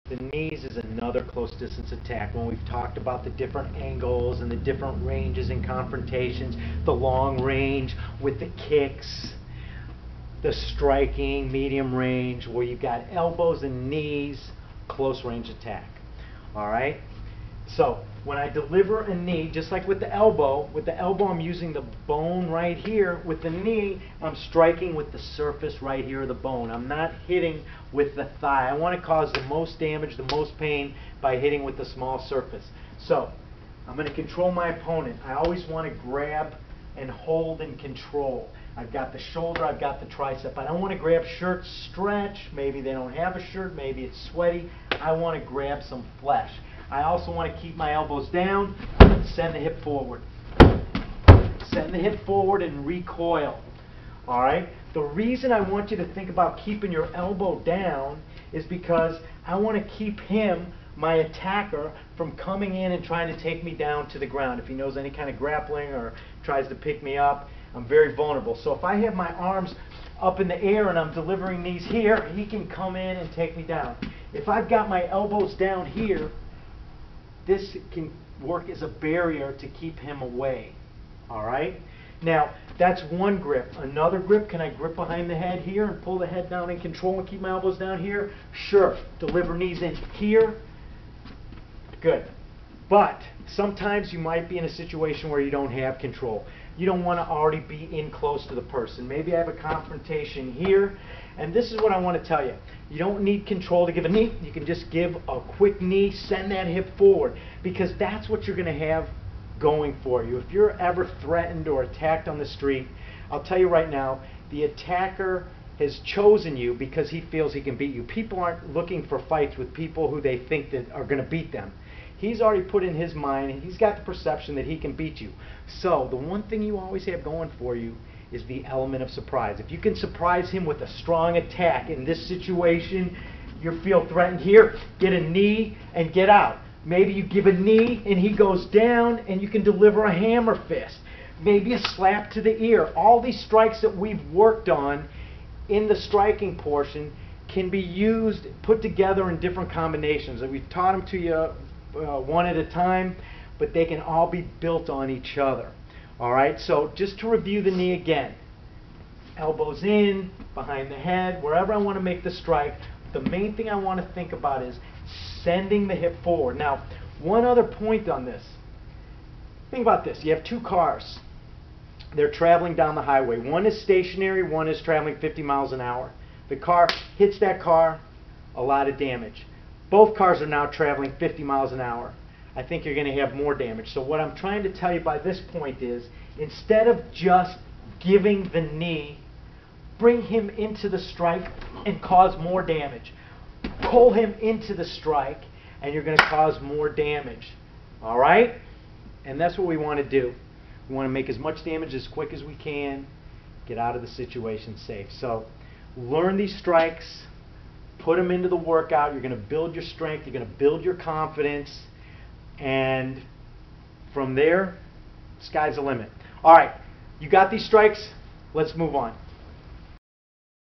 The knees is another close distance attack. When we've talked about the different angles and the different ranges and confrontations, the long range with the kicks, the striking, medium range, where you've got elbows and knees, close range attack. All right? So when I deliver a knee, just like with the elbow I'm using the bone right here. With the knee, I'm striking with the surface right here of the bone. I'm not hitting with the thigh. I want to cause the most damage, the most pain by hitting with the small surface. So I'm going to control my opponent. I always want to grab and hold and control. I've got the shoulder, I've got the tricep. I don't want to grab shirt, stretch. Maybe they don't have a shirt, maybe it's sweaty. I want to grab some flesh. I also want to keep my elbows down, send the hip forward. Send the hip forward and recoil. All right? The reason I want you to think about keeping your elbow down is because I want to keep him, my attacker, from coming in and trying to take me down to the ground. If he knows any kind of grappling or tries to pick me up, I'm very vulnerable. So if I have my arms up in the air and I'm delivering these here, he can come in and take me down. If I've got my elbows down here, this can work as a barrier to keep him away. All right? Now, that's one grip. Another grip, can I grip behind the head here and pull the head down in control and keep my elbows down here? Sure. Deliver knees in here. Good. But sometimes you might be in a situation where you don't have control. You don't want to already be in close to the person. Maybe I have a confrontation here, and this is what I want to tell you. You don't need control to give a knee. You can just give a quick knee, send that hip forward, because that's what you're going to have going for you. If you're ever threatened or attacked on the street, I'll tell you right now, the attacker has chosen you because he feels he can beat you. People aren't looking for fights with people who they think that are going to beat them. He's already put in his mind, and he's got the perception that he can beat you. So the one thing you always have going for you is the element of surprise. If you can surprise him with a strong attack in this situation, you feel threatened here, get a knee and get out. Maybe you give a knee and he goes down and you can deliver a hammer fist. Maybe a slap to the ear. All these strikes that we've worked on in the striking portion can be used, put together in different combinations. And we've taught them to you one at a time, but they can all be built on each other. All right, so just to review the knee again. Elbows in, behind the head, wherever I want to make the strike. The main thing I want to think about is sending the hip forward. Now, one other point on this. Think about this. You have two cars. They're traveling down the highway. One is stationary, one is traveling 50 miles an hour. The car hits that car, a lot of damage. Both cars are now traveling 50 miles an hour. I think you're going to have more damage. So what I'm trying to tell you by this point is, instead of just giving the knee, bring him into the strike and cause more damage. Pull him into the strike and you're going to cause more damage. All right? And that's what we want to do. We want to make as much damage as quick as we can, get out of the situation safe. So learn these strikes, put them into the workout. You're going to build your strength, you're going to build your confidence, and from there, sky's the limit. All right, you got these strikes? Let's move on.